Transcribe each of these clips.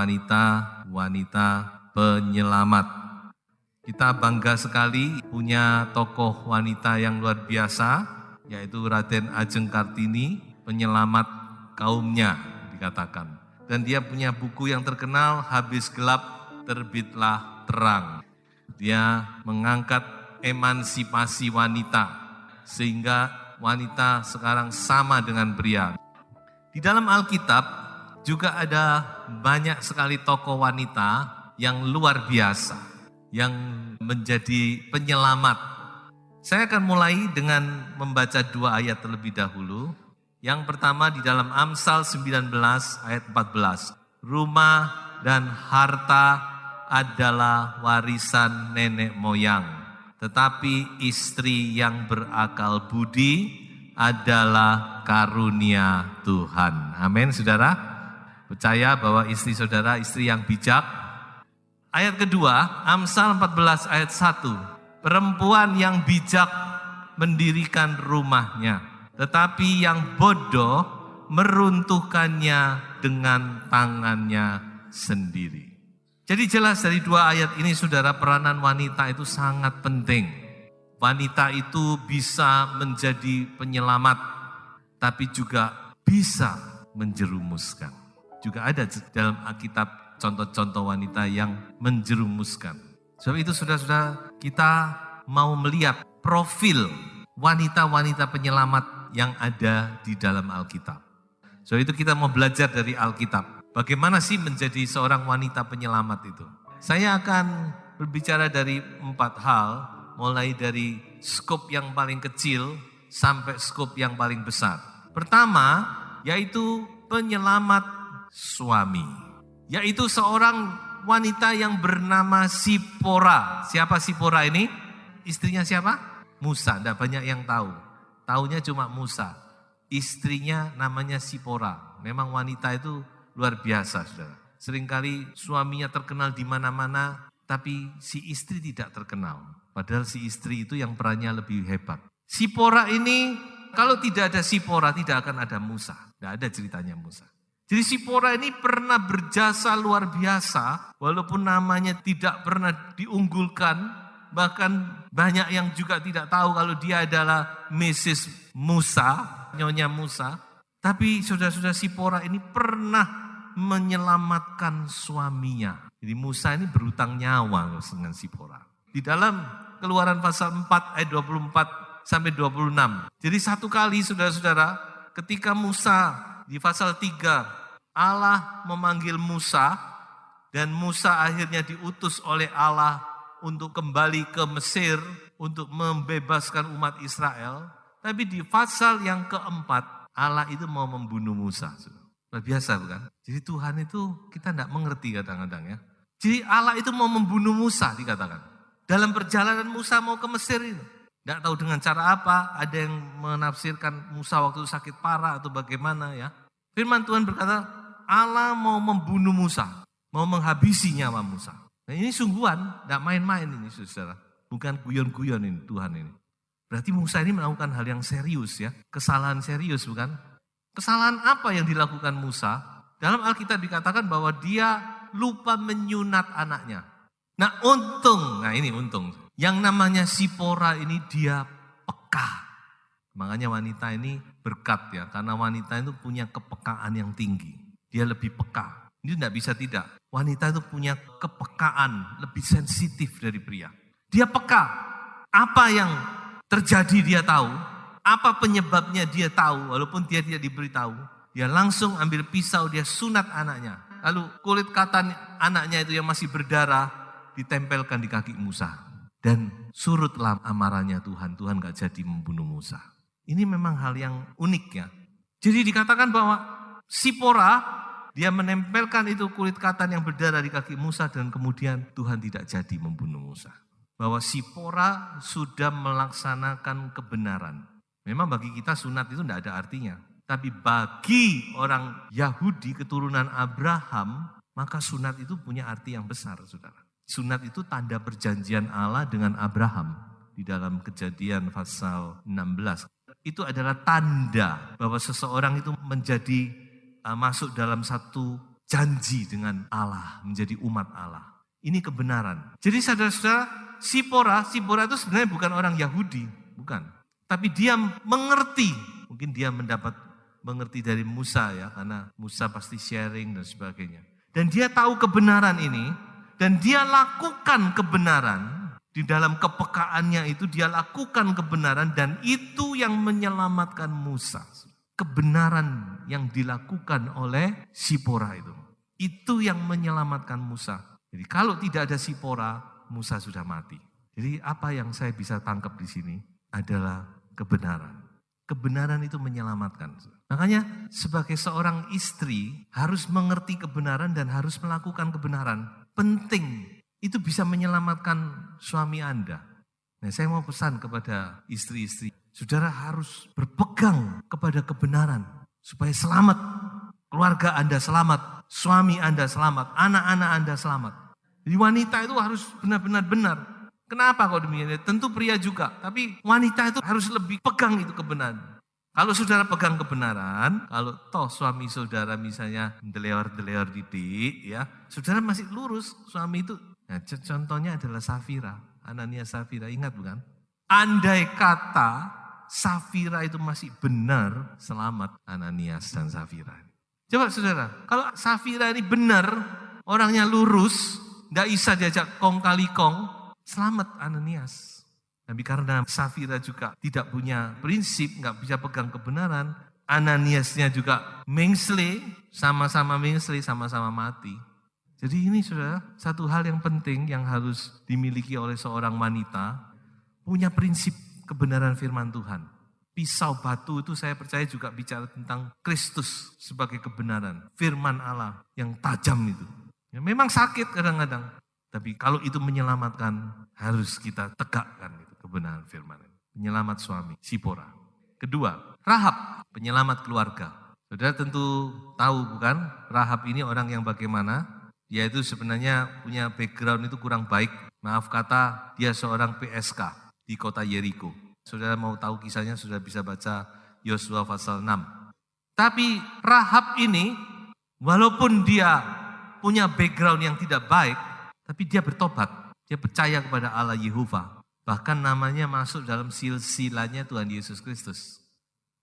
wanita penyelamat. Kita bangga sekali punya tokoh wanita yang luar biasa, yaitu Raden Ajeng Kartini, penyelamat kaumnya dikatakan. Dan dia punya buku yang terkenal, Habis Gelap Terbitlah Terang. Dia mengangkat emansipasi wanita, sehingga wanita sekarang sama dengan pria. Di dalam Alkitab juga ada banyak sekali tokoh wanita yang luar biasa, yang menjadi penyelamat. Saya akan mulai dengan membaca 2 ayat terlebih dahulu. Yang pertama di dalam Amsal 19 ayat 14. Rumah dan harta adalah warisan nenek moyang, tetapi istri yang berakal budi adalah karunia Tuhan. Amin, saudara. Percaya bahwa istri saudara istri yang bijak. Ayat kedua, Amsal 14 ayat 1. Perempuan yang bijak mendirikan rumahnya, tetapi yang bodoh meruntuhkannya dengan tangannya sendiri. Jadi jelas dari 2 ayat ini saudara, peranan wanita itu sangat penting. Wanita itu bisa menjadi penyelamat, tapi juga bisa menjerumuskan. Juga ada dalam Alkitab contoh-contoh wanita yang menjerumuskan. Sebab itu saudara-saudara, kita mau melihat profil wanita-wanita penyelamat yang ada di dalam Alkitab. Sebab itu kita mau belajar dari Alkitab. Bagaimana sih menjadi seorang wanita penyelamat itu? Saya akan berbicara dari 4 hal, mulai dari skop yang paling kecil sampai skop yang paling besar. Pertama, yaitu penyelamat suami. Yaitu seorang wanita yang bernama Sipora. Siapa Sipora ini? Istrinya siapa? Musa. Tidak banyak yang tahu. Taunya cuma Musa. Istrinya namanya Sipora. Memang wanita itu luar biasa, saudara. Seringkali suaminya terkenal di mana-mana, tapi si istri tidak terkenal. Padahal si istri itu yang perannya lebih hebat. Sipora ini, kalau tidak ada Sipora, tidak akan ada Musa. Tidak ada ceritanya Musa. Jadi Sipora ini pernah berjasa luar biasa, walaupun namanya tidak pernah diunggulkan, bahkan banyak yang juga tidak tahu kalau dia adalah Mrs. Musa, Nyonya Musa. Tapi saudara-saudara, Sipora ini pernah menyelamatkan suaminya. Jadi Musa ini berutang nyawa dengan Sipora. Di dalam Keluaran pasal 4 ayat 24 sampai 26. Jadi satu kali saudara-saudara, ketika Musa di pasal 3, Allah memanggil Musa dan Musa akhirnya diutus oleh Allah untuk kembali ke Mesir untuk membebaskan umat Israel. Tapi di pasal yang keempat, Allah itu mau membunuh Musa. Luar biasa bukan? Jadi Tuhan itu kita tidak mengerti kadang-kadang ya. Jadi Allah itu mau membunuh Musa dikatakan. Dalam perjalanan Musa mau ke Mesir itu. Tidak tahu dengan cara apa, ada yang menafsirkan Musa waktu itu sakit parah atau bagaimana ya. Firman Tuhan berkata, Allah mau membunuh Musa, mau menghabisi nyawa Musa. Nah ini sungguhan, tidak main-main ini saudara. Bukan guyon-guyon ini Tuhan ini. Berarti Musa ini melakukan hal yang serius ya, kesalahan serius bukan? Kesalahan apa yang dilakukan Musa? Dalam Alkitab dikatakan bahwa dia lupa menyunat anaknya. Nah ini untung. Yang namanya Sipora ini dia peka. Makanya wanita ini berkat ya, karena wanita itu punya kepekaan yang tinggi. Dia lebih peka. Ini tidak bisa tidak. Wanita itu punya kepekaan, lebih sensitif dari pria. Dia peka. Apa yang terjadi dia tahu. Apa penyebabnya dia tahu, walaupun dia tidak diberitahu. Dia langsung ambil pisau, dia sunat anaknya. Lalu kulit katan anaknya itu yang masih berdarah, ditempelkan di kaki Musa. Dan surutlah amarahnya Tuhan. Tuhan gak jadi membunuh Musa. Ini memang hal yang unik ya. Jadi dikatakan bahwa Sipora, dia menempelkan itu kulit katan yang berdarah di kaki Musa. Dan kemudian Tuhan tidak jadi membunuh Musa. Bahwa Sipora sudah melaksanakan kebenaran. Memang bagi kita sunat itu tidak ada artinya. Tapi bagi orang Yahudi keturunan Abraham, maka sunat itu punya arti yang besar, saudara. Sunat itu tanda perjanjian Allah dengan Abraham. Di dalam Kejadian pasal 16. Itu adalah tanda bahwa seseorang itu menjadi masuk dalam satu janji dengan Allah, menjadi umat Allah. Ini kebenaran. Jadi saudara-saudara, Sipora itu sebenarnya bukan orang Yahudi, bukan. Tapi dia mengerti, mungkin dia mengerti dari Musa ya, karena Musa pasti sharing dan sebagainya. Dan dia tahu kebenaran ini, dan dia lakukan kebenaran. Di dalam kepekaannya itu dia lakukan kebenaran, dan itu yang menyelamatkan Musa. Kebenaran yang dilakukan oleh Sipora itu yang menyelamatkan Musa. Jadi kalau tidak ada Sipora, Musa sudah mati. Jadi apa yang saya bisa tangkap di sini adalah kebenaran. Kebenaran itu menyelamatkan. Makanya sebagai seorang istri harus mengerti kebenaran dan harus melakukan kebenaran. Penting, itu bisa menyelamatkan suami Anda. Nah, saya mau pesan kepada istri-istri, saudara harus berpegang kepada kebenaran supaya selamat. Keluarga Anda selamat, suami Anda selamat, anak-anak Anda selamat. Jadi wanita itu harus benar-benar benar. Kenapa kok demikian? Tentu pria juga, tapi wanita itu harus lebih pegang itu kebenaran. Kalau saudara pegang kebenaran, kalau toh suami saudara misalnya delewar-delewar didik, ya, saudara masih lurus, suami itu. Nah, contohnya adalah Safira, Ananias Safira, ingat bukan? Andai kata Safira itu masih benar, selamat Ananias dan Safira. Coba saudara, kalau Safira ini benar, orangnya lurus, nggak bisa diajak kong kali kong, selamat Ananias. Tapi karena Safira juga tidak punya prinsip, nggak bisa pegang kebenaran, Ananiasnya juga mengsle, sama-sama mengsle, sama-sama mati. Jadi ini saudara, satu hal yang penting yang harus dimiliki oleh seorang wanita, punya prinsip kebenaran firman Tuhan. Pisau batu itu saya percaya juga bicara tentang Kristus sebagai kebenaran. Firman Allah yang tajam itu. Ya, memang sakit kadang-kadang. Tapi kalau itu menyelamatkan, harus kita tegakkan itu kebenaran firman. Penyelamat suami, Sipora. Kedua, Rahab, penyelamat keluarga. Saudara tentu tahu bukan, Rahab ini orang yang bagaimana? Dia itu sebenarnya punya background itu kurang baik. Maaf kata, dia seorang PSK di kota Yeriko. Saudara mau tahu kisahnya, sudah bisa baca Yosua pasal 6. Tapi Rahab ini, walaupun dia punya background yang tidak baik, tapi dia bertobat. Dia percaya kepada Allah Yehova. Bahkan namanya masuk dalam silsilahnya Tuhan Yesus Kristus.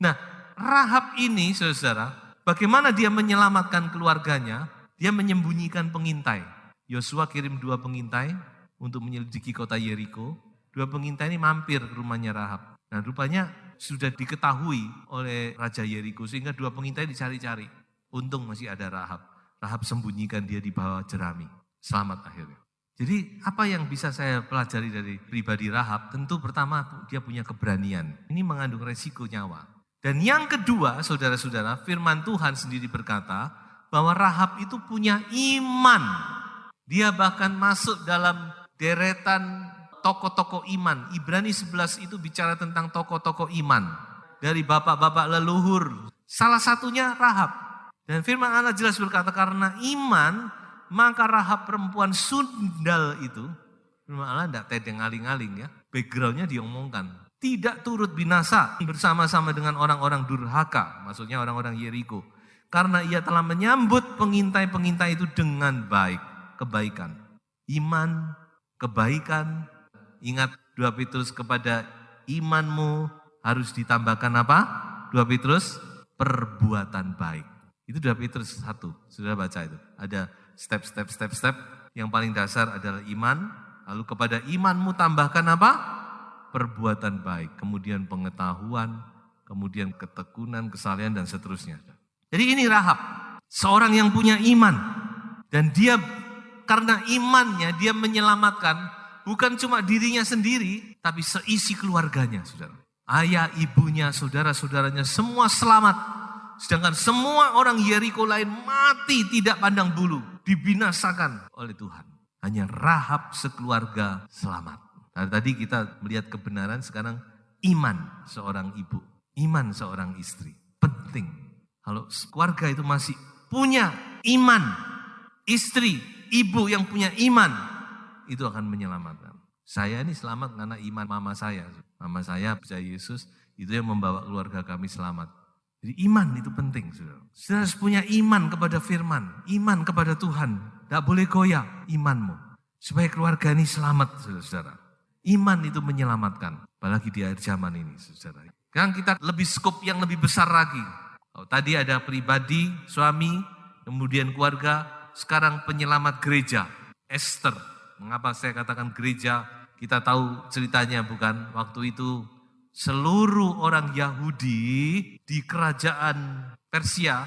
Nah, Rahab ini, saudara, bagaimana dia menyelamatkan keluarganya? Dia menyembunyikan pengintai. Yosua kirim 2 pengintai untuk menyelidiki kota Yeriko. 2 pengintai ini mampir ke rumahnya Rahab. Nah, rupanya sudah diketahui oleh Raja Yeriko, sehingga 2 pengintai dicari-cari. Untung masih ada Rahab. Rahab sembunyikan dia di bawah jerami. Selamat akhirnya. Jadi apa yang bisa saya pelajari dari pribadi Rahab? Tentu pertama dia punya keberanian. Ini mengandung resiko nyawa. Dan yang kedua, saudara-saudara, firman Tuhan sendiri berkata bahwa Rahab itu punya iman. Dia bahkan masuk dalam deretan tokoh-tokoh iman. Ibrani 11 itu bicara tentang tokoh-tokoh iman. Dari bapak-bapak leluhur. Salah satunya Rahab. Dan firman Allah jelas berkata karena iman, maka Rahab perempuan sundal itu, firman Allah tidak tedeng aling-aling ya, backgroundnya diomongkan. Tidak turut binasa bersama-sama dengan orang-orang durhaka, maksudnya orang-orang Yeriko. Karena ia telah menyambut pengintai-pengintai itu dengan baik, kebaikan. Iman, kebaikan, ingat 2 Petrus kepada imanmu harus ditambahkan apa? 2 Petrus, perbuatan baik. Itu 2 Petrus 1, sudah baca itu. Ada step. Yang paling dasar adalah iman. Lalu kepada imanmu tambahkan apa? Perbuatan baik. Kemudian pengetahuan, kemudian ketekunan, kesalehan dan seterusnya. Jadi ini Rahab. Seorang yang punya iman. Dan dia karena imannya dia menyelamatkan bukan cuma dirinya sendiri, tapi seisi keluarganya, saudara. Ayah, ibunya, saudara-saudaranya semua selamat. Sedangkan semua orang Yeriko lain mati tidak pandang bulu. Dibinasakan oleh Tuhan. Hanya Rahab sekeluarga selamat. Nah, tadi kita melihat kebenaran, sekarang iman seorang ibu. Iman seorang istri. Penting. Kalau keluarga itu masih punya iman. Istri, ibu yang punya iman. Itu akan menyelamatkan. Saya ini selamat karena iman mama saya. Mama saya percaya Yesus, itu yang membawa keluarga kami selamat. Jadi iman itu penting, saudara. Saudara harus punya iman kepada firman, iman kepada Tuhan. Tidak boleh goyah imanmu. Supaya keluarga ini selamat, saudara. Iman itu menyelamatkan. Apalagi di akhir zaman ini, saudara. Sekarang kita lebih skop yang lebih besar lagi. Tadi ada pribadi, suami, kemudian keluarga. Sekarang penyelamat gereja, Esther. Mengapa saya katakan gereja? Kita tahu ceritanya bukan? Waktu itu seluruh orang Yahudi di kerajaan Persia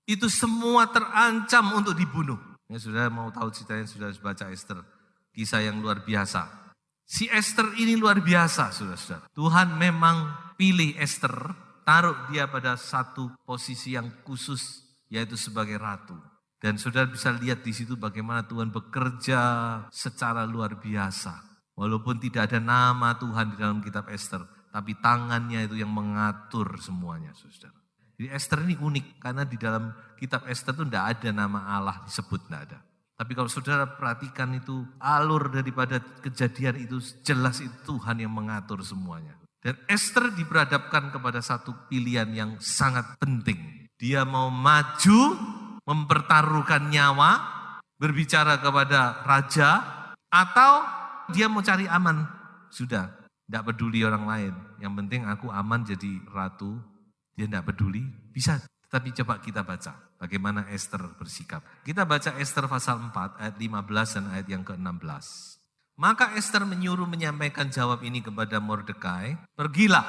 itu semua terancam untuk dibunuh. Ya, saudara mau tahu ceritanya, sudah baca Esther. Kisah yang luar biasa. Si Esther ini luar biasa, saudara-saudara. Tuhan memang pilih Esther, taruh dia pada satu posisi yang khusus, yaitu sebagai ratu. Dan saudara bisa lihat di situ bagaimana Tuhan bekerja secara luar biasa. Walaupun tidak ada nama Tuhan di dalam kitab Esther, tapi tangannya itu yang mengatur semuanya, saudara. Jadi Esther ini unik, karena di dalam kitab Esther itu tidak ada nama Allah disebut, tidak ada. Tapi kalau saudara perhatikan itu, alur daripada kejadian itu jelas itu Tuhan yang mengatur semuanya. Dan Esther diperhadapkan kepada satu pilihan yang sangat penting. Dia mau maju, mempertaruhkan nyawa, berbicara kepada raja, atau dia mau cari aman. Sudah, tidak peduli orang lain. Yang penting aku aman jadi ratu. Dia tidak peduli, bisa. Tetapi coba kita baca bagaimana Esther bersikap. Kita baca Esther pasal 4 ayat 15 dan ayat yang ke-16. Maka Esther menyuruh menyampaikan jawab ini kepada Mordekai. Pergilah,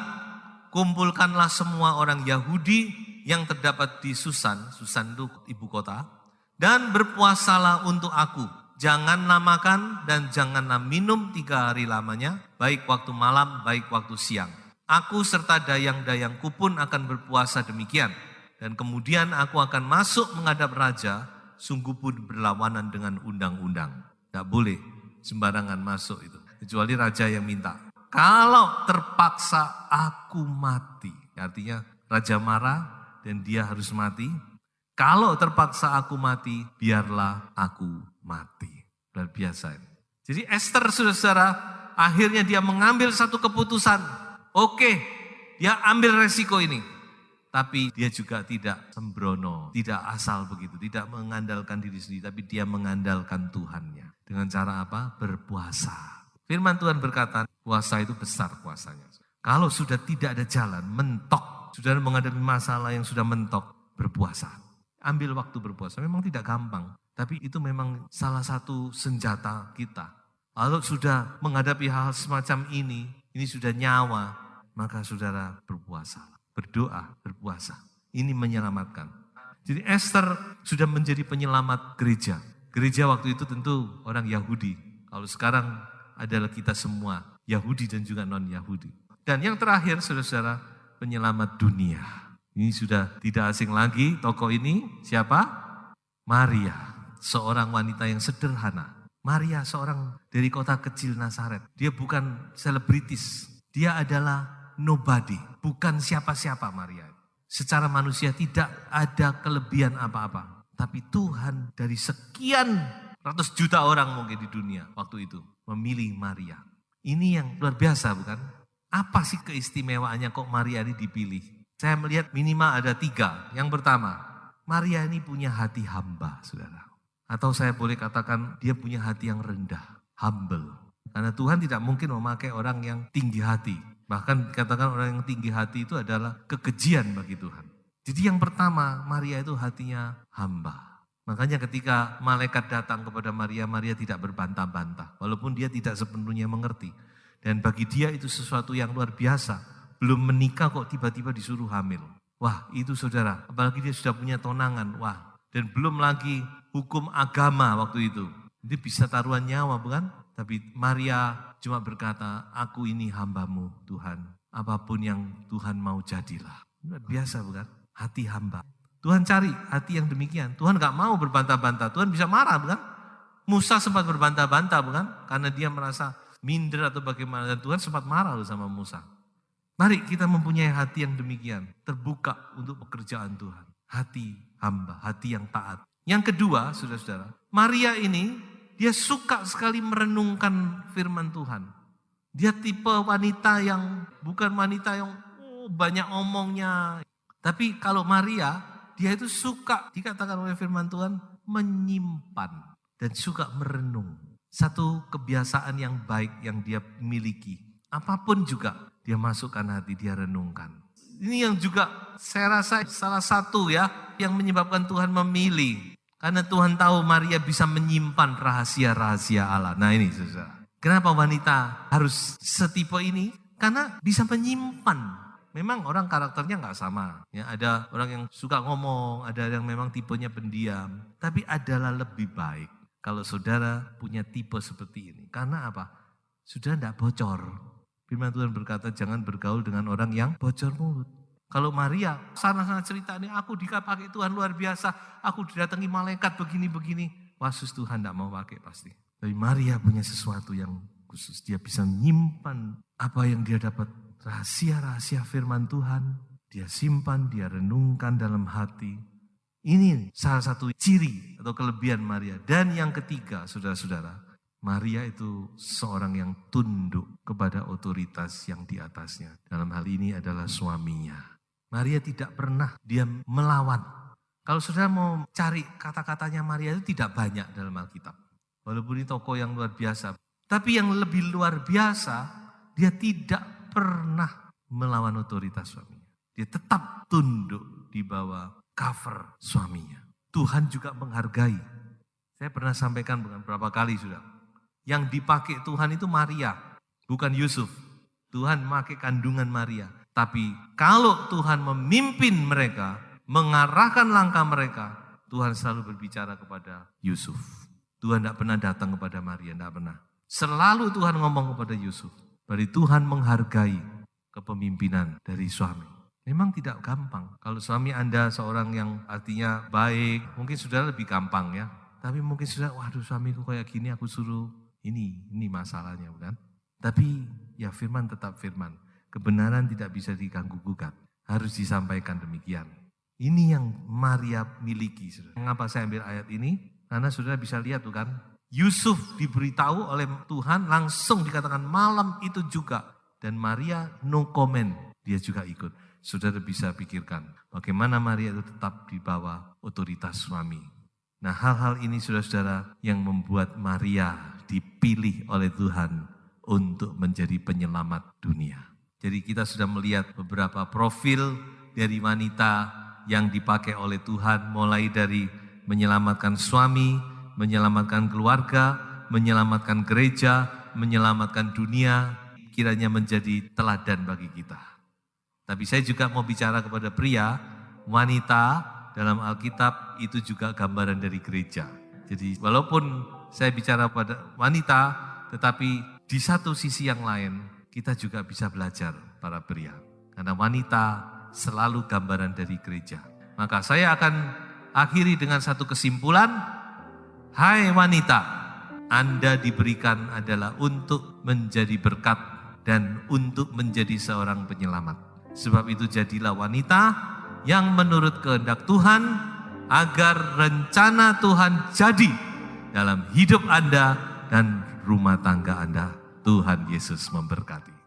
kumpulkanlah semua orang Yahudi yang terdapat di Susan. Susan itu ibu kota. Dan berpuasalah untuk aku. Janganlah makan dan janganlah minum 3 hari lamanya. Baik waktu malam, baik waktu siang. Aku serta dayang-dayangku pun akan berpuasa demikian. Dan kemudian aku akan masuk menghadap raja, sungguh pun berlawanan dengan undang-undang. Tidak boleh sembarangan masuk itu. Kecuali raja yang minta. Kalau terpaksa aku mati. Artinya raja marah dan dia harus mati. Kalau terpaksa aku mati, biarlah aku mati. Luar biasa ini. Jadi Esther, saudara-saudara, akhirnya dia mengambil satu keputusan. Oke, dia ambil resiko ini. Tapi dia juga tidak sembrono, tidak asal begitu, tidak mengandalkan diri sendiri, tapi dia mengandalkan Tuhannya. Dengan cara apa? Berpuasa. Firman Tuhan berkata, puasa itu besar puasanya. Kalau sudah tidak ada jalan, mentok, sudah menghadapi masalah yang sudah mentok, berpuasa. Ambil waktu berpuasa, memang tidak gampang, tapi itu memang salah satu senjata kita. Kalau sudah menghadapi hal semacam ini sudah nyawa, maka saudara berpuasa. Berdoa, berpuasa. Ini menyelamatkan. Jadi Esther sudah menjadi penyelamat gereja. Gereja waktu itu tentu orang Yahudi. Kalau sekarang adalah kita semua, Yahudi dan juga non-Yahudi. Dan yang terakhir, saudara-saudara, penyelamat dunia. Ini sudah tidak asing lagi, tokoh ini siapa? Maria, seorang wanita yang sederhana. Maria seorang dari kota kecil Nazaret. Dia bukan selebritis, dia adalah nobody, bukan siapa-siapa Maria. Secara manusia tidak ada kelebihan apa-apa. Tapi Tuhan dari sekian ratus juta orang mungkin di dunia waktu itu memilih Maria. Ini yang luar biasa bukan? Apa sih keistimewaannya kok Maria ini dipilih? Saya melihat minimal ada 3. Yang pertama, Maria ini punya hati hamba, saudara. Atau saya boleh katakan dia punya hati yang rendah, humble. Karena Tuhan tidak mungkin memakai orang yang tinggi hati. Bahkan dikatakan orang yang tinggi hati itu adalah kekejian bagi Tuhan. Jadi yang pertama, Maria itu hatinya hamba. Makanya ketika malaikat datang kepada Maria, Maria tidak berbantah-bantah. Walaupun dia tidak sepenuhnya mengerti. Dan bagi dia itu sesuatu yang luar biasa. Belum menikah kok tiba-tiba disuruh hamil. Wah itu saudara, apalagi dia sudah punya tunangan. Wah, dan belum lagi hukum agama waktu itu. Jadi bisa taruhan nyawa bukan? Tapi Maria cuma berkata, aku ini hambamu Tuhan. Apapun yang Tuhan mau jadilah. Biasa bukan? Hati hamba. Tuhan cari hati yang demikian. Tuhan gak mau berbantah-bantah. Tuhan bisa marah bukan? Musa sempat berbantah-bantah bukan? Karena dia merasa minder atau bagaimana. Dan Tuhan sempat marah loh sama Musa. Mari kita mempunyai hati yang demikian. Terbuka untuk pekerjaan Tuhan. Hati hamba, hati yang taat. Yang kedua, saudara-saudara. Maria ini dia suka sekali merenungkan firman Tuhan. Dia tipe wanita yang bukan wanita yang banyak omongnya. Tapi kalau Maria, dia itu suka, dikatakan oleh firman Tuhan, menyimpan dan suka merenung. Satu kebiasaan yang baik yang dia miliki. Apapun juga dia masukkan hati, dia renungkan. Ini yang juga saya rasa salah satu ya yang menyebabkan Tuhan memilih. Karena Tuhan tahu Maria bisa menyimpan rahasia-rahasia Allah. Nah ini saudara. Kenapa wanita harus setipe ini? Karena bisa menyimpan. Memang orang karakternya nggak sama. Ya, ada orang yang suka ngomong, ada yang memang tipenya pendiam. Tapi adalah lebih baik kalau saudara punya tipe seperti ini. Karena apa? Saudara tidak bocor. Firman Tuhan berkata jangan bergaul dengan orang yang bocor mulut. Kalau Maria sana-sana cerita ini, aku dipakai Tuhan luar biasa. Aku didatangi malaikat begini-begini. Wasus Tuhan tidak mau pakai pasti. Tapi Maria punya sesuatu yang khusus. Dia bisa menyimpan apa yang dia dapat. Rahasia-rahasia firman Tuhan, dia simpan, dia renungkan dalam hati. Ini salah satu ciri atau kelebihan Maria. Dan yang ketiga, saudara-saudara, Maria itu seorang yang tunduk kepada otoritas yang di atasnya. Dalam hal ini adalah suaminya. Maria tidak pernah dia melawan. Kalau saudara mau cari kata-katanya Maria itu tidak banyak dalam Alkitab. Walaupun ini tokoh yang luar biasa. Tapi yang lebih luar biasa, dia tidak pernah melawan otoritas suaminya. Dia tetap tunduk di bawah cover suaminya. Tuhan juga menghargai. Saya pernah sampaikan beberapa kali sudah. Yang dipakai Tuhan itu Maria, bukan Yusuf. Tuhan memakai kandungan Maria. Tapi kalau Tuhan memimpin mereka, mengarahkan langkah mereka, Tuhan selalu berbicara kepada Yusuf. Tuhan tidak pernah datang kepada Maria, tidak pernah. Selalu Tuhan ngomong kepada Yusuf. Berarti Tuhan menghargai kepemimpinan dari suami. Memang tidak gampang. Kalau suami Anda seorang yang artinya baik, mungkin saudara lebih gampang ya. Tapi mungkin saudara, waduh suamiku kayak gini aku suruh ini masalahnya bukan. Tapi ya firman tetap firman. Kebenaran tidak bisa diganggu gugat. Harus disampaikan demikian. Ini yang Maria miliki. Saudara. Mengapa saya ambil ayat ini? Karena saudara bisa lihat tuh kan. Yusuf diberitahu oleh Tuhan langsung dikatakan malam itu juga. Dan Maria no comment, dia juga ikut. Saudara bisa pikirkan bagaimana Maria itu tetap di bawah otoritas suami. Nah hal-hal ini saudara-saudara yang membuat Maria dipilih oleh Tuhan untuk menjadi penyelamat dunia. Jadi kita sudah melihat beberapa profil dari wanita yang dipakai oleh Tuhan mulai dari menyelamatkan suami, menyelamatkan keluarga, menyelamatkan gereja, menyelamatkan dunia, kiranya menjadi teladan bagi kita. Tapi saya juga mau bicara kepada pria, wanita dalam Alkitab itu juga gambaran dari gereja. Jadi walaupun saya bicara pada wanita, tetapi di satu sisi yang lain kita juga bisa belajar para pria. Karena wanita selalu gambaran dari gereja. Maka saya akan akhiri dengan satu kesimpulan. Hai wanita, Anda diberikan adalah untuk menjadi berkat dan untuk menjadi seorang penyelamat. Sebab itu jadilah wanita yang menurut kehendak Tuhan agar rencana Tuhan jadi dalam hidup Anda dan rumah tangga Anda. Tuhan Yesus memberkati.